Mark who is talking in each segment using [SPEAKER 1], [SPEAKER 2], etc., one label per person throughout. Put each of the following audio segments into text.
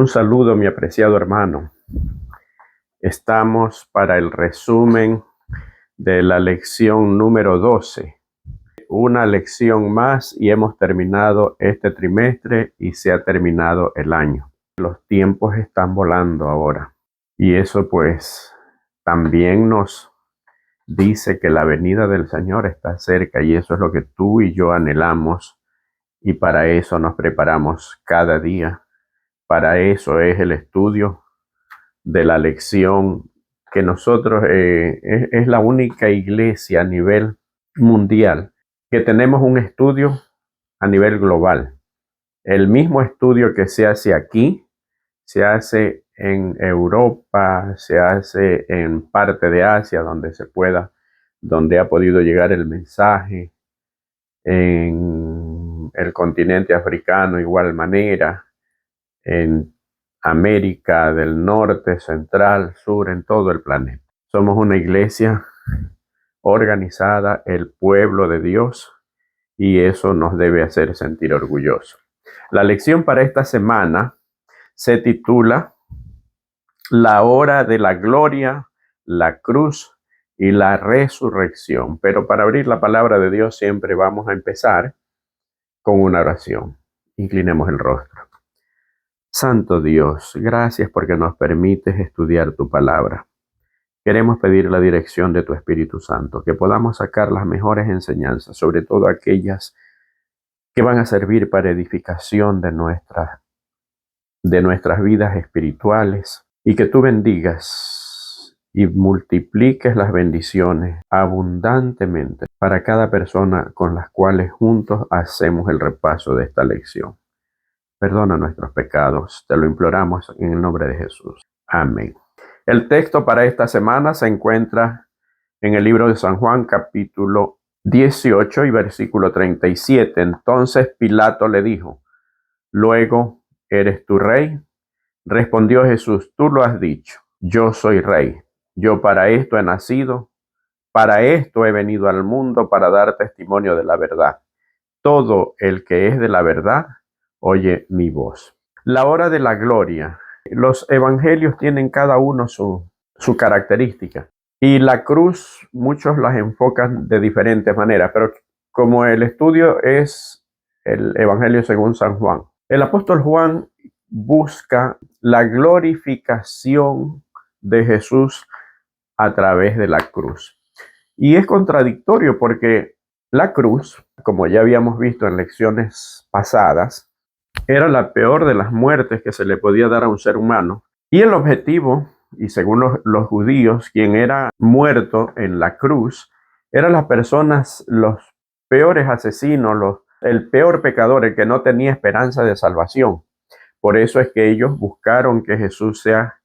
[SPEAKER 1] Un saludo, mi apreciado hermano. Estamos para el resumen de la lección número 12. Una lección más y hemos terminado este trimestre y se ha terminado el año. Los tiempos están volando ahora y eso pues también nos dice que la venida del Señor está cerca, y eso es lo que tú y yo anhelamos, y para eso nos preparamos cada día. Para eso es el estudio de la lección que nosotros es la única iglesia a nivel mundial que tenemos un estudio a nivel global. El mismo estudio que se hace aquí, se hace en Europa, se hace en parte de Asia donde se pueda, donde ha podido llegar el mensaje, en el continente africano igual manera, en América del Norte, Central, Sur, en todo el planeta. Somos una iglesia organizada, el pueblo de Dios, y eso nos debe hacer sentir orgullosos. La lección para esta semana se titula La hora de la gloria, la cruz y la resurrección. Pero para abrir la palabra de Dios siempre vamos a empezar con una oración. Inclinemos el rostro. Santo Dios, gracias porque nos permites estudiar tu palabra. Queremos pedir la dirección de tu Espíritu Santo, que podamos sacar las mejores enseñanzas, sobre todo aquellas que van a servir para edificación de nuestras vidas espirituales, y que tú bendigas y multipliques las bendiciones abundantemente para cada persona con las cuales juntos hacemos el repaso de esta lección. Perdona nuestros pecados, te lo imploramos en el nombre de Jesús. Amén. El texto para esta semana se encuentra en el libro de San Juan, capítulo 18 y versículo 37. Entonces Pilato le dijo: «Luego, ¿eres tú rey?». Respondió Jesús: «Tú lo has dicho, yo soy rey. Yo para esto he nacido, para esto he venido al mundo, para dar testimonio de la verdad. Todo el que es de la verdad oye mi voz». La hora de la gloria. Los evangelios tienen cada uno su característica. Y la cruz, muchos las enfocan de diferentes maneras, pero como el estudio es el evangelio según San Juan, el apóstol Juan busca la glorificación de Jesús a través de la cruz. Y es contradictorio porque la cruz, como ya habíamos visto en lecciones pasadas, era la peor de las muertes que se le podía dar a un ser humano. Y el objetivo, y según los judíos, quien era muerto en la cruz, eran las personas, los peores asesinos, el peor pecador, el que no tenía esperanza de salvación. Por eso es que ellos buscaron que Jesús sea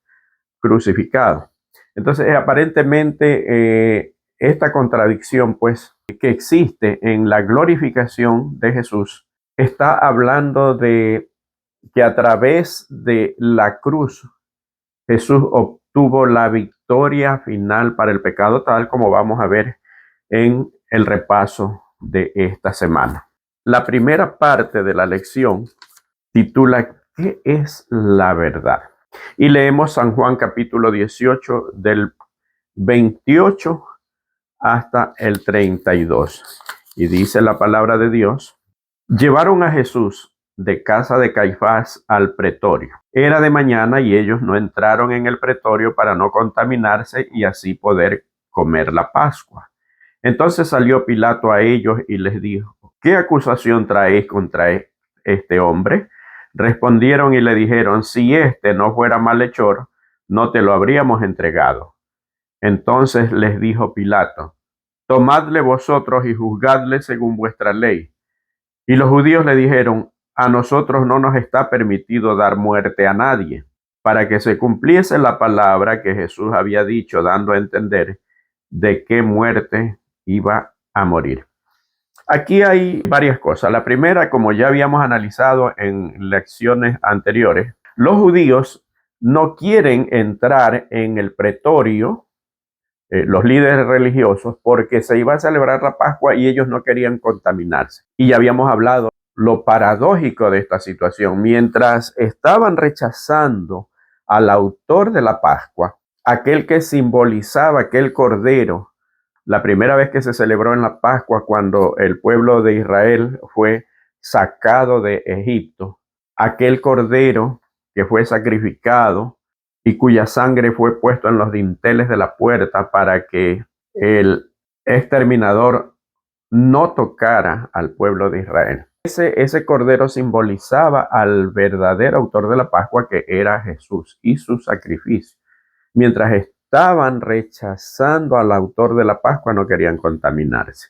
[SPEAKER 1] crucificado. Entonces, aparentemente, esta contradicción, pues, que existe en la glorificación de Jesús, está hablando de que a través de la cruz Jesús obtuvo la victoria final para el pecado, tal como vamos a ver en el repaso de esta semana. La primera parte de la lección titula ¿Qué es la verdad? Y leemos San Juan capítulo 18 del 28 hasta el 32. Y dice la palabra de Dios: «Llevaron a Jesús de casa de Caifás al pretorio. Era de mañana y ellos no entraron en el pretorio para no contaminarse y así poder comer la Pascua. Entonces salió Pilato a ellos y les dijo: «¿Qué acusación traéis contra este hombre?». Respondieron y le dijeron: «Si este no fuera malhechor, no te lo habríamos entregado». Entonces les dijo Pilato: «Tomadle vosotros y juzgadle según vuestra ley». Y los judíos le dijeron: «A nosotros no nos está permitido dar muerte a nadie», para que se cumpliese la palabra que Jesús había dicho, dando a entender de qué muerte iba a morir. Aquí hay varias cosas. La primera, como ya habíamos analizado en lecciones anteriores, los judíos no quieren entrar en el pretorio, los líderes religiosos, porque se iba a celebrar la Pascua y ellos no querían contaminarse. Y ya habíamos hablado lo paradójico de esta situación. Mientras estaban rechazando al autor de la Pascua, aquel que simbolizaba aquel cordero, la primera vez que se celebró en la Pascua cuando el pueblo de Israel fue sacado de Egipto, aquel cordero que fue sacrificado y cuya sangre fue puesto en los dinteles de la puerta para que el exterminador no tocara al pueblo de Israel. Ese cordero simbolizaba al verdadero autor de la Pascua, que era Jesús y su sacrificio. Mientras estaban rechazando al autor de la Pascua, no querían contaminarse.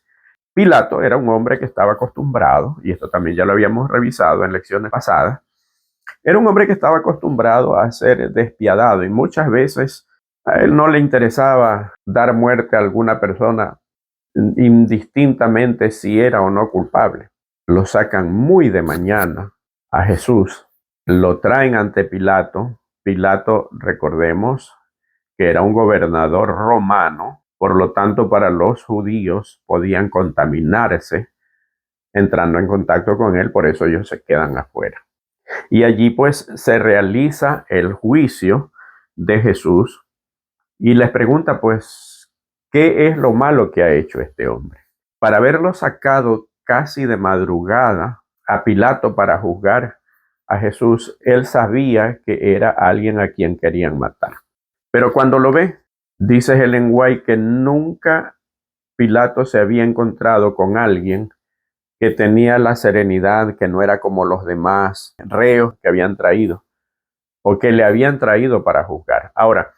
[SPEAKER 1] Pilato era un hombre que estaba acostumbrado, y esto también ya lo habíamos revisado en lecciones pasadas, era un hombre que estaba acostumbrado a ser despiadado y muchas veces a él no le interesaba dar muerte a alguna persona indistintamente si era o no culpable. Lo sacan muy de mañana a Jesús, lo traen ante Pilato. Pilato, recordemos, que era un gobernador romano, por lo tanto para los judíos podían contaminarse entrando en contacto con él, por eso ellos se quedan afuera. Y allí pues se realiza el juicio de Jesús y les pregunta pues, ¿qué es lo malo que ha hecho este hombre? Para haberlo sacado casi de madrugada a Pilato para juzgar a Jesús, él sabía que era alguien a quien querían matar. Pero cuando lo ve, dice Ellen White que nunca Pilato se había encontrado con alguien que tenía la serenidad, que no era como los demás reos que habían traído o que le habían traído para juzgar. Ahora,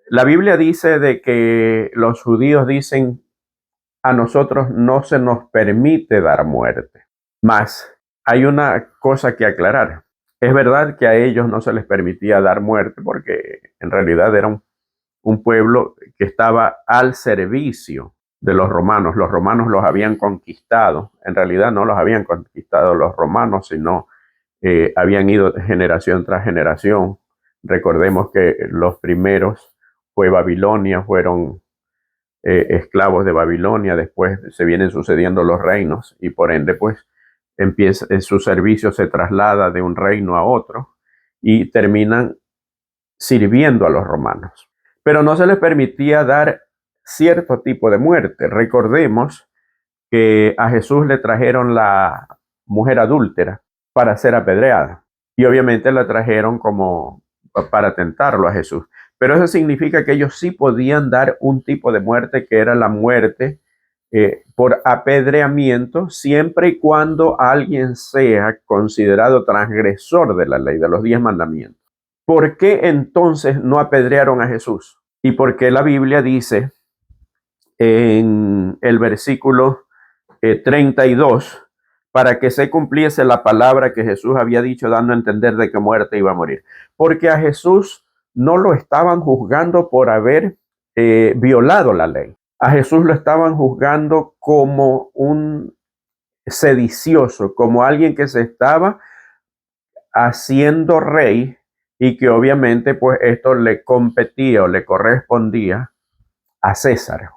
[SPEAKER 1] la Biblia dice de que los judíos dicen, a nosotros no se nos permite dar muerte. Mas hay una cosa que aclarar. Es verdad que a ellos no se les permitía dar muerte porque en realidad era un pueblo que estaba al servicio de los romanos. Los romanos los habían conquistado. En realidad no los habían conquistado los romanos, sino habían ido generación tras generación. Recordemos que los primeros fue Babilonia, fueron esclavos de Babilonia, después se vienen sucediendo los reinos y por ende pues empieza, su servicio se traslada de un reino a otro y terminan sirviendo a los romanos. Pero no se les permitía dar cierto tipo de muerte. Recordemos que a Jesús le trajeron la mujer adúltera para ser apedreada y obviamente la trajeron como para tentarlo a Jesús. Pero eso significa que ellos sí podían dar un tipo de muerte que era la muerte por apedreamiento, siempre y cuando alguien sea considerado transgresor de la ley, de los 10 mandamientos. ¿Por qué entonces no apedrearon a Jesús? Y por qué la Biblia dice en el versículo 32, para que se cumpliese la palabra que Jesús había dicho, dando a entender de qué muerte iba a morir. Porque a Jesús no lo estaban juzgando por haber violado la ley. A Jesús lo estaban juzgando como un sedicioso, como alguien que se estaba haciendo rey y que obviamente pues esto le competía o le correspondía a César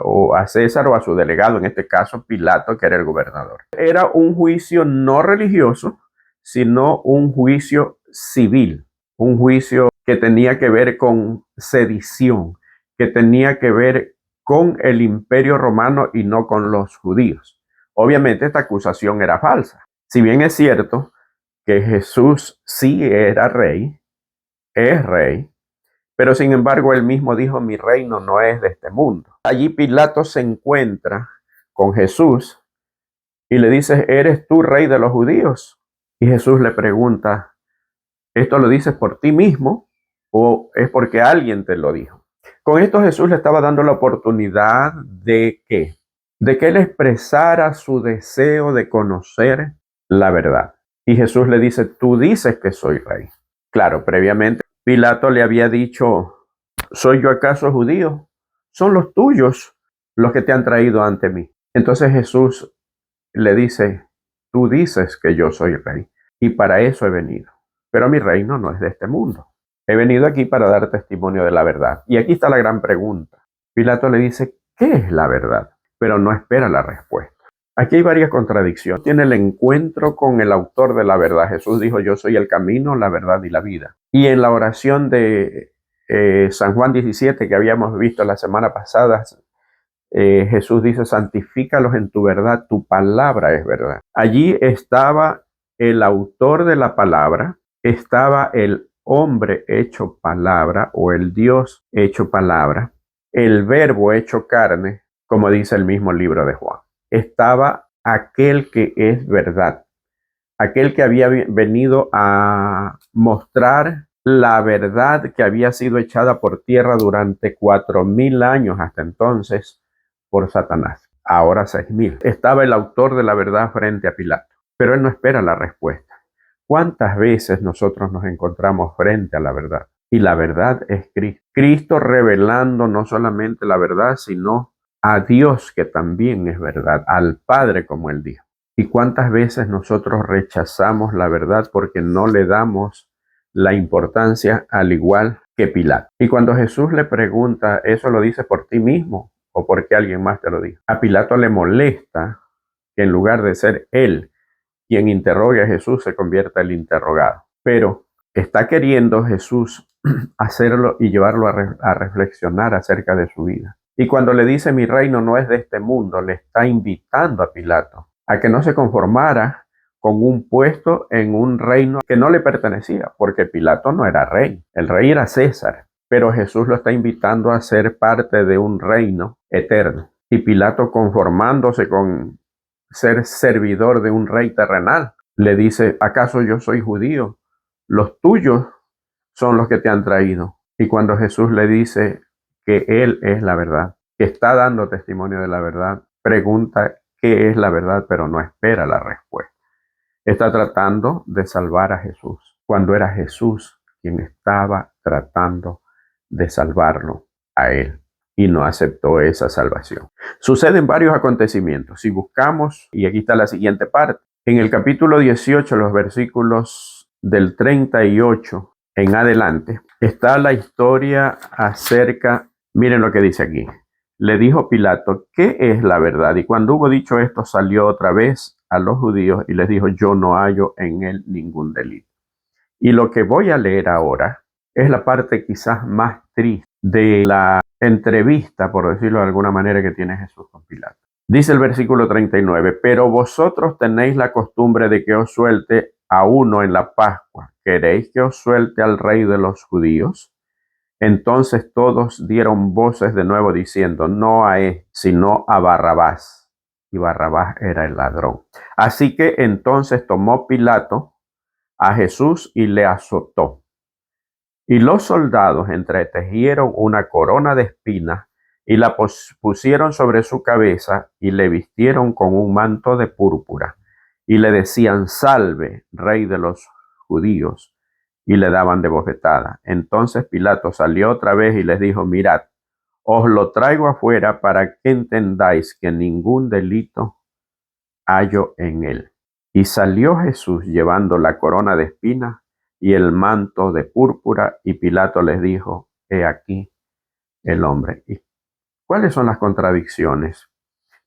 [SPEAKER 1] o a su delegado, en este caso Pilato, que era el gobernador. Era un juicio no religioso, sino un juicio civil, un juicio que tenía que ver con sedición, que tenía que ver con el Imperio Romano y no con los judíos. Obviamente esta acusación era falsa. Si bien es cierto que Jesús sí era rey, es rey, pero sin embargo él mismo dijo, mi reino no es de este mundo. Allí Pilato se encuentra con Jesús y le dice, ¿eres tú rey de los judíos? Y Jesús le pregunta, ¿esto lo dices por ti mismo o es porque alguien te lo dijo? Con esto Jesús le estaba dando la oportunidad de ¿qué? De que él expresara su deseo de conocer la verdad. Y Jesús le dice, tú dices que soy rey. Claro, previamente Pilato le había dicho, ¿soy yo acaso judío? Son los tuyos los que te han traído ante mí. Entonces Jesús le dice, tú dices que yo soy rey y para eso he venido. Pero mi reino no es de este mundo. He venido aquí para dar testimonio de la verdad. Y aquí está la gran pregunta. Pilato le dice, ¿qué es la verdad? Pero no espera la respuesta. Aquí hay varias contradicciones. Tiene el encuentro con el autor de la verdad. Jesús dijo, yo soy el camino, la verdad y la vida. Y en la oración de San Juan 17 que habíamos visto la semana pasada, Jesús dice, santifícalos en tu verdad, tu palabra es verdad. Allí estaba el autor de la palabra, estaba el hombre hecho palabra o el Dios hecho palabra, el verbo hecho carne, como dice el mismo libro de Juan. Estaba aquel que es verdad, aquel que había venido a mostrar la verdad que había sido echada por tierra durante 4000 años hasta entonces por Satanás. Ahora 6000. Estaba el autor de la verdad frente a Pilato, pero él no espera la respuesta. ¿Cuántas veces nosotros nos encontramos frente a la verdad? Y la verdad es Cristo. Cristo revelando no solamente la verdad, sino a Dios que también es verdad, al Padre como él dijo. ¿Y cuántas veces nosotros rechazamos la verdad porque no le damos la importancia al igual que Pilato? Y cuando Jesús le pregunta, ¿eso lo dices por ti mismo o porque alguien más te lo dijo? A Pilato le molesta que en lugar de ser él quien interrogue a Jesús, se convierta el interrogado. Pero está queriendo Jesús hacerlo y llevarlo a reflexionar acerca de su vida. Y cuando le dice mi reino no es de este mundo, le está invitando a Pilato a que no se conformara con un puesto en un reino que no le pertenecía, porque Pilato no era rey, el rey era César, pero Jesús lo está invitando a ser parte de un reino eterno. Y Pilato, conformándose con ser servidor de un rey terrenal, le dice, ¿acaso yo soy judío? Los tuyos son los que te han traído. Y cuando Jesús le dice que Él es la verdad, que está dando testimonio de la verdad, pregunta qué es la verdad, pero no espera la respuesta. Está tratando de salvar a Jesús, cuando era Jesús quien estaba tratando de salvarlo a él, y no aceptó esa salvación. Suceden varios acontecimientos. Si buscamos, y aquí está la siguiente parte, en el capítulo 18, los versículos del 38 en adelante, está la historia acerca, miren lo que dice aquí. Le dijo Pilato, ¿qué es la verdad? Y cuando hubo dicho esto, salió otra vez a los judíos y les dijo, yo no hallo en él ningún delito. Y lo que voy a leer ahora es la parte quizás más triste de la entrevista, por decirlo de alguna manera, que tiene Jesús con Pilato. Dice el versículo 39, pero vosotros tenéis la costumbre de que os suelte a uno en la Pascua. ¿Queréis que os suelte al rey de los judíos? Entonces todos dieron voces de nuevo diciendo, no a él, sino a Barrabás. Y Barrabás era el ladrón. Así que entonces tomó Pilato a Jesús y le azotó. Y los soldados entretejieron una corona de espinas y la pusieron sobre su cabeza y le vistieron con un manto de púrpura. Y le decían, salve, rey de los judíos. Y le daban de bofetada. Entonces Pilato salió otra vez y les dijo, mirad, os lo traigo afuera para que entendáis que ningún delito hallo en él. Y salió Jesús llevando la corona de espinas y el manto de púrpura, y Pilato les dijo, he aquí el hombre. ¿Y cuáles son las contradicciones?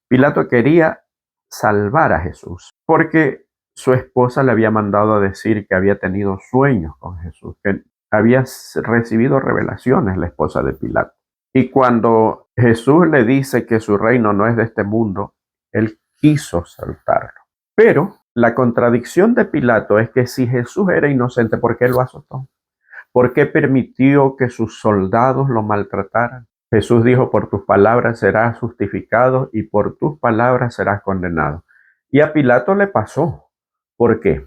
[SPEAKER 1] Pilato quería salvar a Jesús, porque su esposa le había mandado a decir que había tenido sueños con Jesús, que había recibido revelaciones, la esposa de Pilato. Y cuando Jesús le dice que su reino no es de este mundo, él quiso soltarlo. Pero la contradicción de Pilato es que si Jesús era inocente, ¿por qué lo azotó? ¿Por qué permitió que sus soldados lo maltrataran? Jesús dijo, por tus palabras serás justificado y por tus palabras serás condenado. Y a Pilato le pasó. ¿Por qué?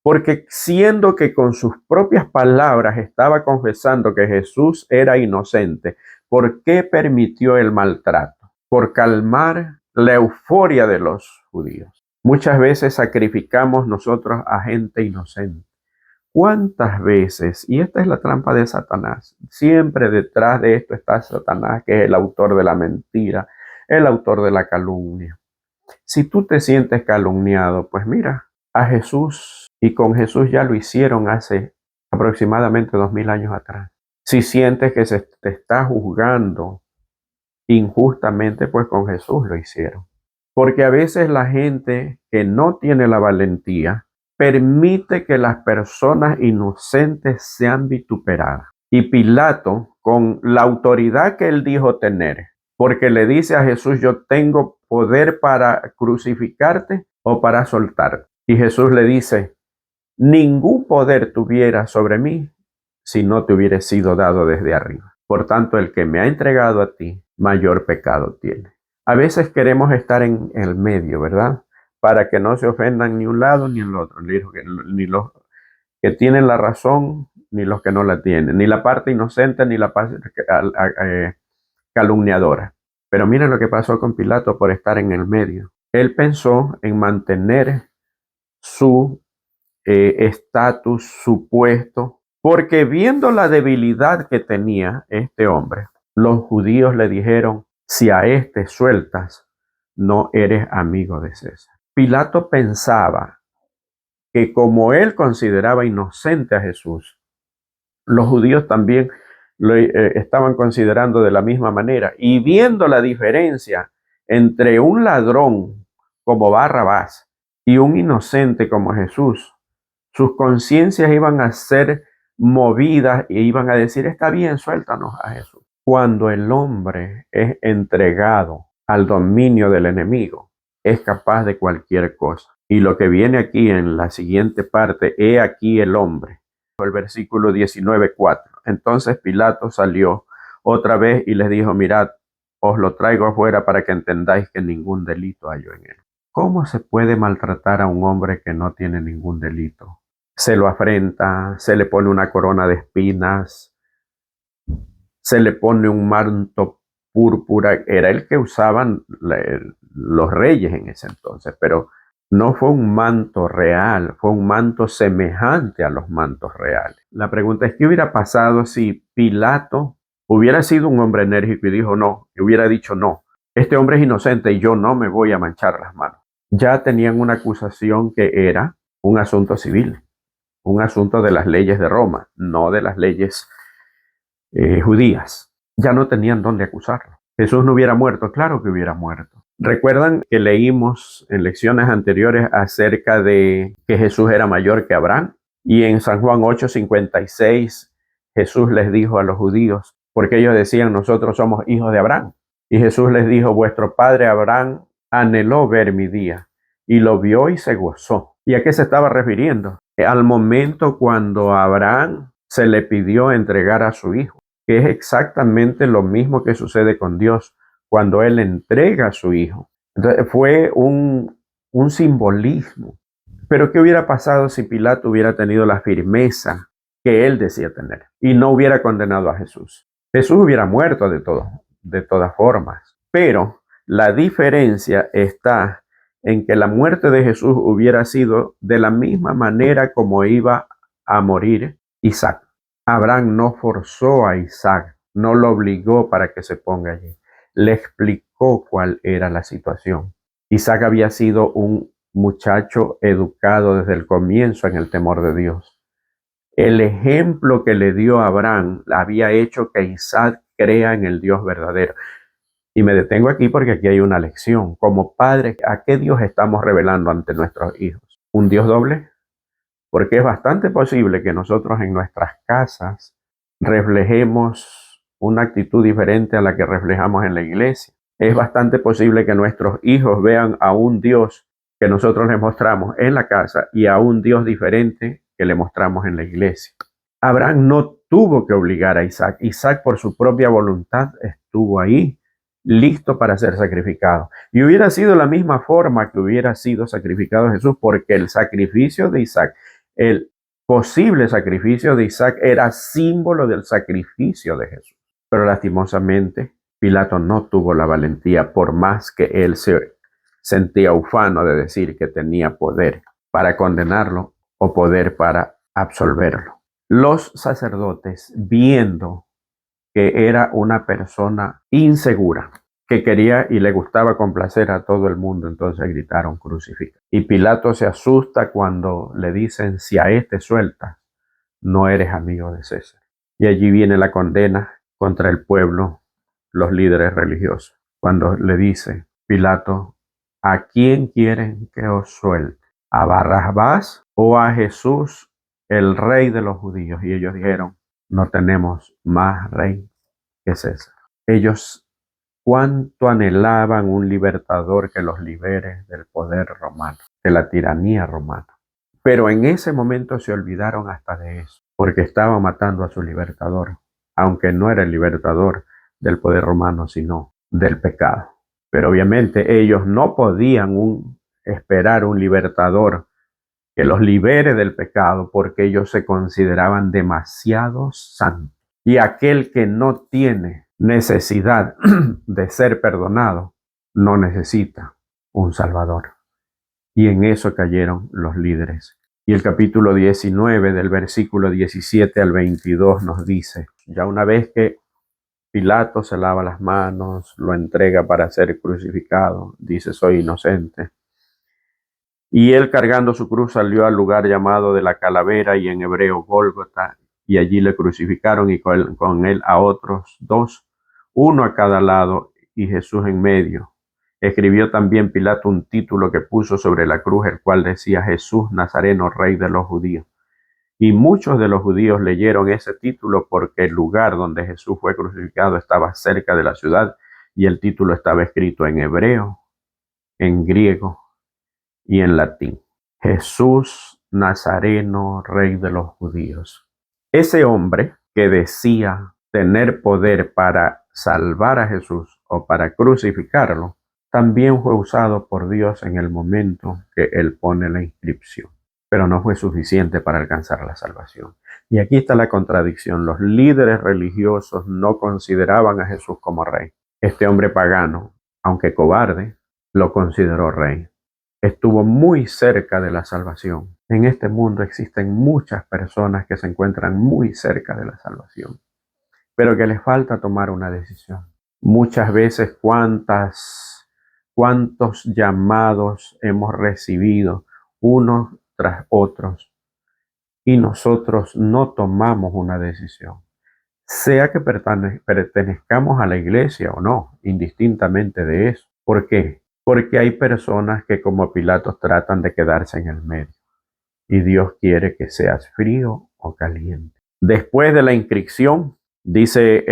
[SPEAKER 1] Porque siendo que con sus propias palabras estaba confesando que Jesús era inocente, ¿por qué permitió el maltrato? Por calmar la euforia de los judíos. Muchas veces sacrificamos nosotros a gente inocente. ¿Cuántas veces? Y esta es la trampa de Satanás. Siempre detrás de esto está Satanás, que es el autor de la mentira, el autor de la calumnia. Si tú te sientes calumniado, pues mira, a Jesús, y con Jesús ya lo hicieron hace aproximadamente 2000 años atrás. Si sientes que se te está juzgando injustamente, pues con Jesús lo hicieron. Porque a veces la gente que no tiene la valentía permite que las personas inocentes sean vituperadas. Y Pilato, con la autoridad que él dijo tener, porque le dice a Jesús, yo tengo poder para crucificarte o para soltarte. Y Jesús le dice, ningún poder tuviera sobre mí si no te hubiera sido dado desde arriba. Por tanto, el que me ha entregado a ti, mayor pecado tiene. A veces queremos estar en el medio, ¿verdad? Para que no se ofendan ni un lado ni el otro, ni los que tienen la razón, ni los que no la tienen, ni la parte inocente, ni la parte calumniadora. Pero miren lo que pasó con Pilato por estar en el medio. Él pensó en mantener su estatus, su puesto, porque viendo la debilidad que tenía este hombre, los judíos le dijeron, si a este sueltas, no eres amigo de César. Pilato pensaba que como él consideraba inocente a Jesús, los judíos también lo estaban considerando de la misma manera. Y viendo la diferencia entre un ladrón como Barrabás y un inocente como Jesús, sus conciencias iban a ser movidas e iban a decir, está bien, suéltanos a Jesús. Cuando el hombre es entregado al dominio del enemigo, es capaz de cualquier cosa. Y lo que viene aquí en la siguiente parte, he aquí el hombre. El versículo 19:4. Entonces Pilato salió otra vez y les dijo, mirad, os lo traigo afuera para que entendáis que ningún delito hallo en él. ¿Cómo se puede maltratar a un hombre que no tiene ningún delito? Se lo afrenta, se le pone una corona de espinas, se le pone un manto púrpura. Era el que usaban los reyes en ese entonces, pero no fue un manto real, fue un manto semejante a los mantos reales. La pregunta es, ¿qué hubiera pasado si Pilato hubiera sido un hombre enérgico y dijo no, y hubiera dicho no, este hombre es inocente y yo no me voy a manchar las manos? Ya tenían una acusación que era un asunto civil, un asunto de las leyes de Roma, no de las leyes judías. Ya no tenían dónde acusarlo. Jesús no hubiera muerto, claro que hubiera muerto. Recuerdan que leímos en lecciones anteriores acerca de que Jesús era mayor que Abraham, y en San Juan 8:56 Jesús les dijo a los judíos, porque ellos decían, nosotros somos hijos de Abraham, y Jesús les dijo, vuestro padre Abraham anheló ver mi día y lo vio y se gozó. ¿Y a qué se estaba refiriendo? Al momento cuando a Abraham se le pidió entregar a su hijo, que es exactamente lo mismo que sucede con Dios cuando Él entrega a su hijo. Entonces fue un simbolismo. Pero ¿qué hubiera pasado si Pilato hubiera tenido la firmeza que él decía tener y no hubiera condenado a Jesús? Jesús hubiera muerto de todas formas. Pero la diferencia está en que la muerte de Jesús hubiera sido de la misma manera como iba a morir Isaac. Abraham no forzó a Isaac, no lo obligó para que se ponga allí. Le explicó cuál era la situación. Isaac había sido un muchacho educado desde el comienzo en el temor de Dios. El ejemplo que le dio a Abraham había hecho que Isaac crea en el Dios verdadero. Y me detengo aquí porque aquí hay una lección. Como padres, ¿a qué Dios estamos revelando ante nuestros hijos? ¿Un Dios doble? Porque es bastante posible que nosotros en nuestras casas reflejemos una actitud diferente a la que reflejamos en la iglesia. Es bastante posible que nuestros hijos vean a un Dios que nosotros les mostramos en la casa y a un Dios diferente que le mostramos en la iglesia. Abraham no tuvo que obligar a Isaac. Isaac por su propia voluntad estuvo ahí, listo para ser sacrificado. Y hubiera sido la misma forma que hubiera sido sacrificado Jesús, porque el sacrificio de Isaac, el posible sacrificio de Isaac era símbolo del sacrificio de Jesús. Pero lastimosamente, Pilato no tuvo la valentía, por más que él se sentía ufano de decir que tenía poder para condenarlo o poder para absolverlo. Los sacerdotes, viendo que era una persona insegura, que quería y le gustaba complacer a todo el mundo, entonces gritaron crucifica. Y Pilato se asusta cuando le dicen, si a este sueltas, no eres amigo de César. Y allí viene la condena contra el pueblo, los líderes religiosos, cuando le dice Pilato ¿a quién quieren que os suelte? ¿A Barrabás o a Jesús, el rey de los judíos? Y ellos dijeron, no tenemos más rey que César. Ellos cuánto anhelaban un libertador que los libere del poder romano, de la tiranía romana. Pero en ese momento se olvidaron hasta de eso, porque estaban matando a su libertador, aunque no era el libertador del poder romano, sino del pecado. Pero obviamente ellos no podían esperar un libertador que los libere del pecado, porque ellos se consideraban demasiado santos. Y aquel que no tiene necesidad de ser perdonado, no necesita un salvador. Y en eso cayeron los líderes. Y el capítulo 19 del versículo 17 al 22 nos dice, ya una vez que Pilato se lava las manos, lo entrega para ser crucificado, dice, soy inocente. Y él cargando su cruz salió al lugar llamado de la Calavera y en hebreo Gólgota, y allí le crucificaron y con él a otros dos, uno a cada lado y Jesús en medio. Escribió también Pilato un título que puso sobre la cruz, el cual decía Jesús Nazareno, Rey de los Judíos. Y muchos de los judíos leyeron ese título porque el lugar donde Jesús fue crucificado estaba cerca de la ciudad y el título estaba escrito en hebreo, en griego y en latín. Jesús Nazareno, Rey de los Judíos. Ese hombre que decía tener poder para salvar a Jesús o para crucificarlo, también fue usado por Dios en el momento que Él pone la inscripción, pero no fue suficiente para alcanzar la salvación. Y aquí está la contradicción. Los líderes religiosos no consideraban a Jesús como rey. Este hombre pagano, aunque cobarde, lo consideró rey. Estuvo muy cerca de la salvación. En este mundo existen muchas personas que se encuentran muy cerca de la salvación, pero que les falta tomar una decisión. Muchas veces cuántos llamados hemos recibido unos tras otros y nosotros no tomamos una decisión. Sea que pertenezcamos a la iglesia o no, indistintamente de eso. ¿Por qué? Porque hay personas que como Pilatos tratan de quedarse en el medio y Dios quiere que seas frío o caliente. Después de la inscripción, dice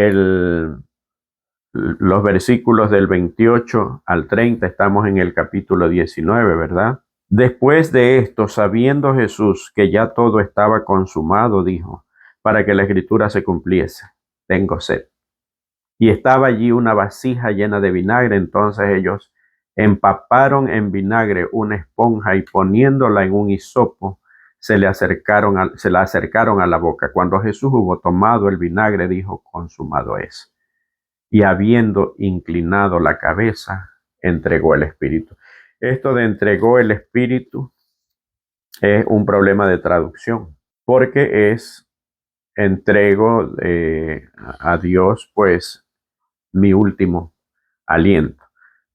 [SPEAKER 1] los versículos del 28 al 30, estamos en el capítulo 19, ¿verdad? Después de esto, sabiendo Jesús que ya todo estaba consumado, dijo, para que la escritura se cumpliese, tengo sed. Y estaba allí una vasija llena de vinagre, entonces ellos empaparon en vinagre una esponja y poniéndola en un hisopo, se la acercaron a la boca. Cuando Jesús hubo tomado el vinagre, dijo, consumado es. Y habiendo inclinado la cabeza, entregó el espíritu. Esto de entregó el espíritu es un problema de traducción, porque es entrego a Dios, pues, mi último aliento.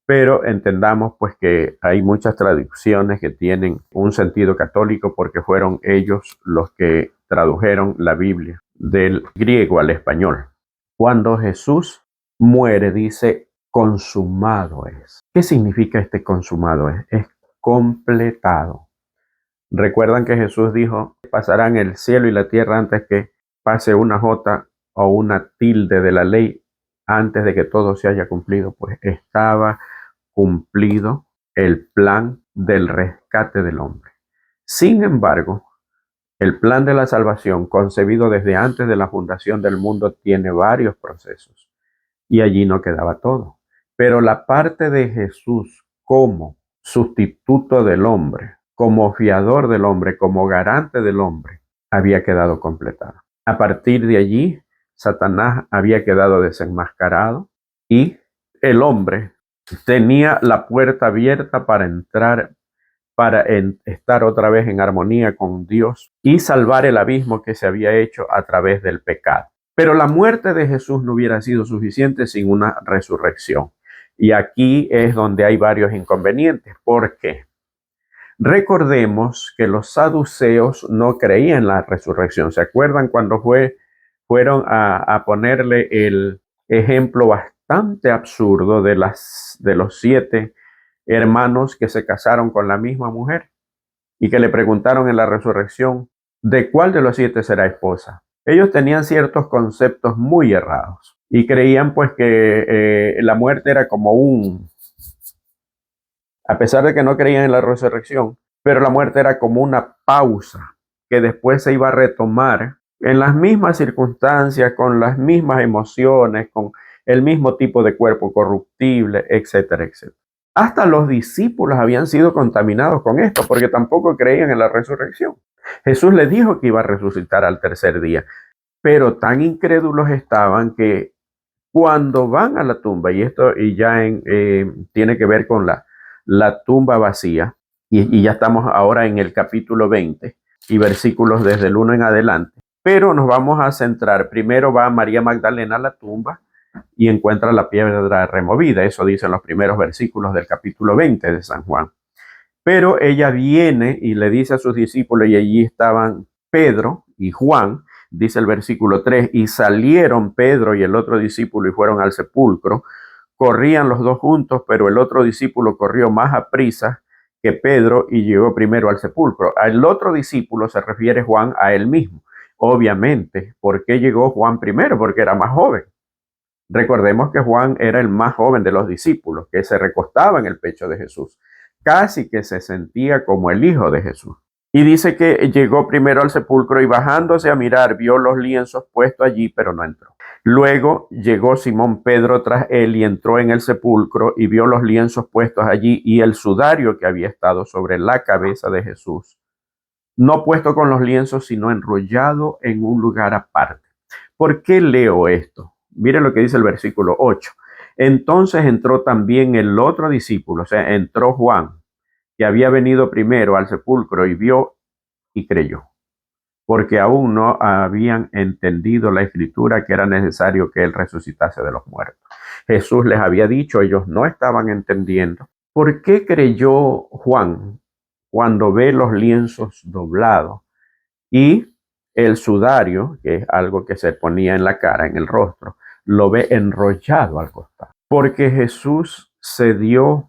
[SPEAKER 1] Pero entendamos pues que hay muchas traducciones que tienen un sentido católico porque fueron ellos los que tradujeron la Biblia del griego al español. Cuando Jesús muere, dice, consumado es. ¿Qué significa este consumado es? Es completado. Recuerdan que Jesús dijo, pasarán el cielo y la tierra antes que pase una jota o una tilde de la ley, antes de que todo se haya cumplido. Pues estaba cumplido el plan del rescate del hombre. Sin embargo, el plan de la salvación, concebido desde antes de la fundación del mundo, tiene varios procesos. Y allí no quedaba todo. Pero la parte de Jesús como sustituto del hombre, como fiador del hombre, como garante del hombre, había quedado completada. A partir de allí, Satanás había quedado desenmascarado y el hombre tenía la puerta abierta para entrar, para estar otra vez en armonía con Dios y salvar el abismo que se había hecho a través del pecado. Pero la muerte de Jesús no hubiera sido suficiente sin una resurrección. Y aquí es donde hay varios inconvenientes. ¿Por qué? Recordemos que los saduceos no creían en la resurrección. ¿Se acuerdan cuando fueron a ponerle el ejemplo bastante absurdo de los 7 hermanos que se casaron con la misma mujer y que le preguntaron en la resurrección, ¿de cuál de los 7 será esposa? Ellos tenían ciertos conceptos muy errados y creían pues que la muerte era como a pesar de que no creían en la resurrección, pero la muerte era como una pausa que después se iba a retomar en las mismas circunstancias, con las mismas emociones, con el mismo tipo de cuerpo corruptible, etcétera, etcétera. Hasta los discípulos habían sido contaminados con esto porque tampoco creían en la resurrección. Jesús les dijo que iba a resucitar al tercer día, pero tan incrédulos estaban que cuando van a la tumba, y esto tiene que ver con la tumba vacía, y ya estamos ahora en el capítulo 20 y versículos desde el 1 en adelante, pero nos vamos a centrar. Primero va María Magdalena a la tumba y encuentra la piedra removida. Eso dicen los primeros versículos del capítulo 20 de San Juan. Pero ella viene y le dice a sus discípulos, y allí estaban Pedro y Juan, dice el versículo 3, y salieron Pedro y el otro discípulo y fueron al sepulcro. Corrían los dos juntos, pero el otro discípulo corrió más aprisa que Pedro y llegó primero al sepulcro. Al otro discípulo se refiere Juan a él mismo. Obviamente, ¿por qué llegó Juan primero? Porque era más joven. Recordemos que Juan era el más joven de los discípulos, que se recostaba en el pecho de Jesús. Casi que se sentía como el hijo de Jesús. Y dice que llegó primero al sepulcro y bajándose a mirar vio los lienzos puestos allí, pero no entró. Luego llegó Simón Pedro tras él y entró en el sepulcro y vio los lienzos puestos allí y el sudario que había estado sobre la cabeza de Jesús, no puesto con los lienzos, sino enrollado en un lugar aparte. ¿Por qué leo esto? Miren lo que dice el versículo 8. Entonces entró también el otro discípulo, o sea, entró Juan, que había venido primero al sepulcro y vio y creyó, porque aún no habían entendido la escritura que era necesario que él resucitase de los muertos. Jesús les había dicho, ellos no estaban entendiendo. ¿Por qué creyó Juan cuando ve los lienzos doblados y el sudario, que es algo que se ponía en la cara, en el rostro, lo ve enrollado al costado? Porque Jesús se dio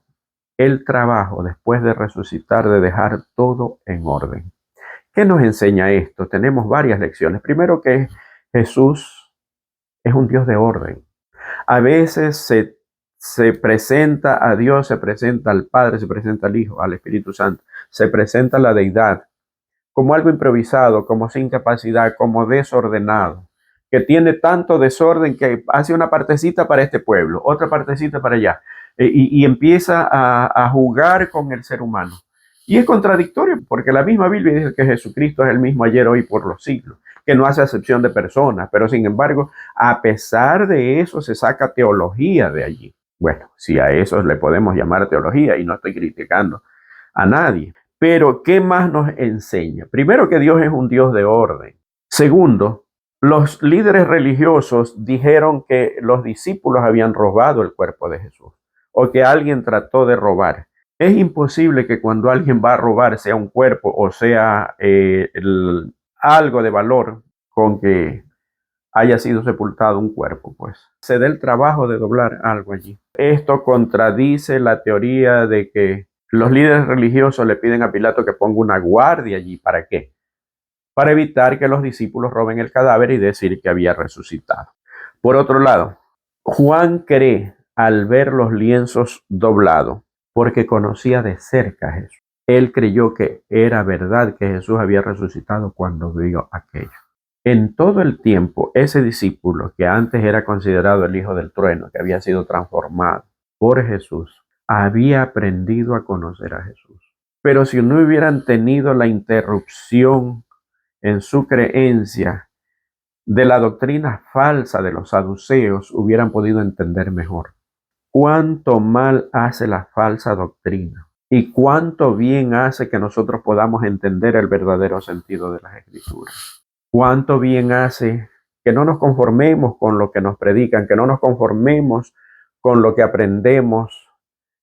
[SPEAKER 1] el trabajo después de resucitar de dejar todo en orden. ¿Qué nos enseña esto? Tenemos varias lecciones. Primero, que Jesús es un Dios de orden. A veces se presenta a Dios, se presenta al Padre, se presenta al Hijo, al Espíritu Santo, se presenta a la deidad como algo improvisado, como sin capacidad, como desordenado, que tiene tanto desorden que hace una partecita para este pueblo, otra partecita para allá, y empieza a jugar con el ser humano. Y es contradictorio, porque la misma Biblia dice que Jesucristo es el mismo ayer, hoy, por los siglos, que no hace acepción de personas, pero sin embargo, a pesar de eso, se saca teología de allí. Bueno, si a eso le podemos llamar teología, y no estoy criticando a nadie. Pero, ¿qué más nos enseña? Primero, que Dios es un Dios de orden. Segundo, los líderes religiosos dijeron que los discípulos habían robado el cuerpo de Jesús, o que alguien trató de robar. Es imposible que cuando alguien va a robar, sea un cuerpo o sea algo de valor, con que haya sido sepultado un cuerpo, pues se dé el trabajo de doblar algo allí. Esto contradice la teoría de que los líderes religiosos le piden a Pilato que ponga una guardia allí. ¿Para qué? Para evitar que los discípulos roben el cadáver y decir que había resucitado. Por otro lado, Juan cree al ver los lienzos doblados porque conocía de cerca a Jesús. Él creyó que era verdad que Jesús había resucitado cuando vio aquello. En todo el tiempo, ese discípulo, que antes era considerado el hijo del trueno, que había sido transformado por Jesús, había aprendido a conocer a Jesús. Pero si no hubieran tenido la interrupción en su creencia de la doctrina falsa de los saduceos, hubieran podido entender mejor cuánto mal hace la falsa doctrina y cuánto bien hace que nosotros podamos entender el verdadero sentido de las Escrituras. Cuánto bien hace que no nos conformemos con lo que nos predican, que no nos conformemos con lo que aprendemos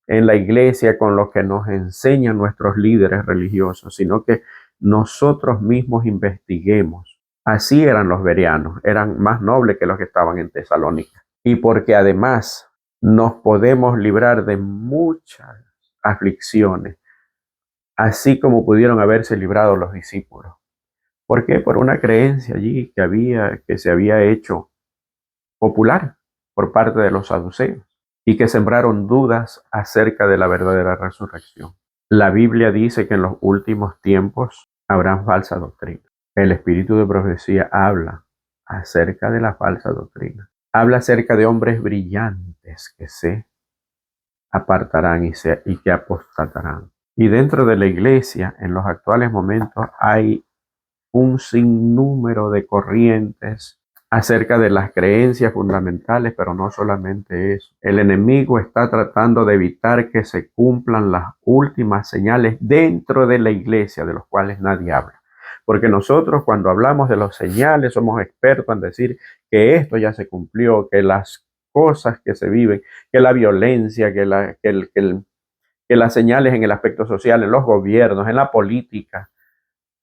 [SPEAKER 1] en la iglesia, con lo que nos enseñan nuestros líderes religiosos, sino que nosotros mismos investiguemos. Así eran los bereanos, eran más nobles que los que estaban en Tesalónica. Y porque además nos podemos librar de muchas aflicciones, así como pudieron haberse librado los discípulos. ¿Por qué? Por una creencia allí que se había hecho popular por parte de los saduceos y que sembraron dudas acerca de la verdadera resurrección. La Biblia dice que en los últimos tiempos habrán falsa doctrina. El espíritu de profecía habla acerca de la falsa doctrina. Habla acerca de hombres brillantes que se apartarán y que apostatarán. Y dentro de la iglesia, en los actuales momentos, hay un sinnúmero de corrientes acerca de las creencias fundamentales, pero no solamente eso. El enemigo está tratando de evitar que se cumplan las últimas señales dentro de la iglesia, de los cuales nadie habla. Porque nosotros, cuando hablamos de las señales, somos expertos en decir que esto ya se cumplió, que las cosas que se viven, que la violencia, que las señales en el aspecto social, en los gobiernos, en la política.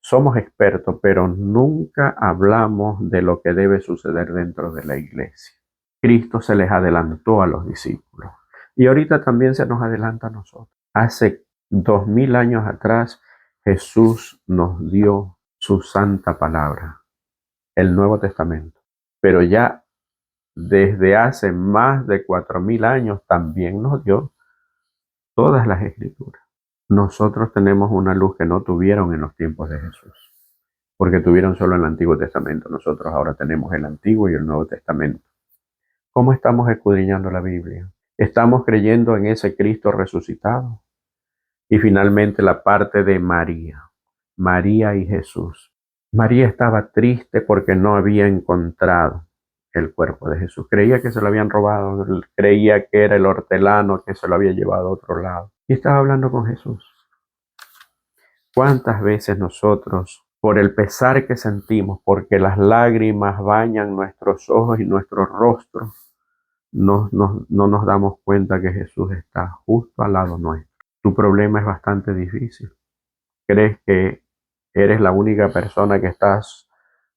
[SPEAKER 1] Somos expertos, pero nunca hablamos de lo que debe suceder dentro de la iglesia. Cristo se les adelantó a los discípulos y ahorita también se nos adelanta a nosotros. Hace 2000 años atrás, Jesús nos dio su santa palabra, el Nuevo Testamento. Pero ya desde hace más de 4000 años también nos dio todas las escrituras. Nosotros tenemos una luz que no tuvieron en los tiempos de Jesús, porque tuvieron solo el Antiguo Testamento. Nosotros ahora tenemos el Antiguo y el Nuevo Testamento. ¿Cómo estamos escudriñando la Biblia? ¿Estamos creyendo en ese Cristo resucitado? Y finalmente la parte de María. María y Jesús. María estaba triste porque no había encontrado el cuerpo de Jesús. Creía que se lo habían robado, creía que era el hortelano que se lo había llevado a otro lado. Y estaba hablando con Jesús. ¿Cuántas veces nosotros, por el pesar que sentimos, porque las lágrimas bañan nuestros ojos y nuestros rostros, no nos damos cuenta que Jesús está justo al lado nuestro? Tu problema es bastante difícil. ¿Crees que eres la única persona que estás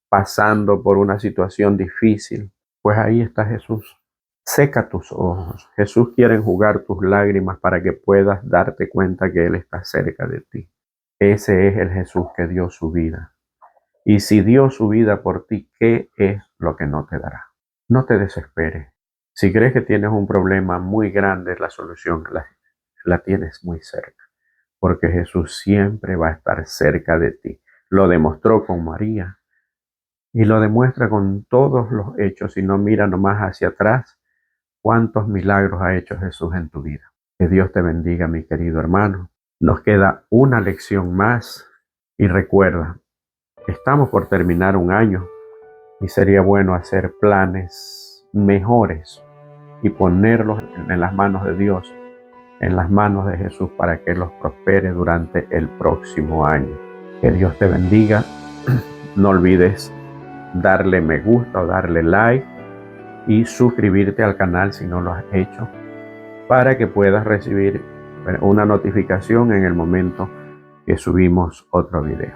[SPEAKER 1] pasando por una situación difícil? Pues ahí está Jesús. Seca tus ojos. Jesús quiere enjugar tus lágrimas para que puedas darte cuenta que Él está cerca de ti. Ese es el Jesús que dio su vida. Y si dio su vida por ti, ¿qué es lo que no te dará? No te desesperes. Si crees que tienes un problema muy grande, la solución la tienes muy cerca, porque Jesús siempre va a estar cerca de ti. Lo demostró con María y lo demuestra con todos los hechos. Y no mira nomás hacia atrás cuántos milagros ha hecho Jesús en tu vida. Que Dios te bendiga, mi querido hermano. Nos queda una lección más y recuerda, estamos por terminar un año y sería bueno hacer planes mejores y ponerlos en las manos de Dios, en las manos de Jesús, para que los prospere durante el próximo año. Que Dios te bendiga. No olvides darle me gusta o darle like y suscribirte al canal si no lo has hecho, para que puedas recibir una notificación en el momento que subimos otro video.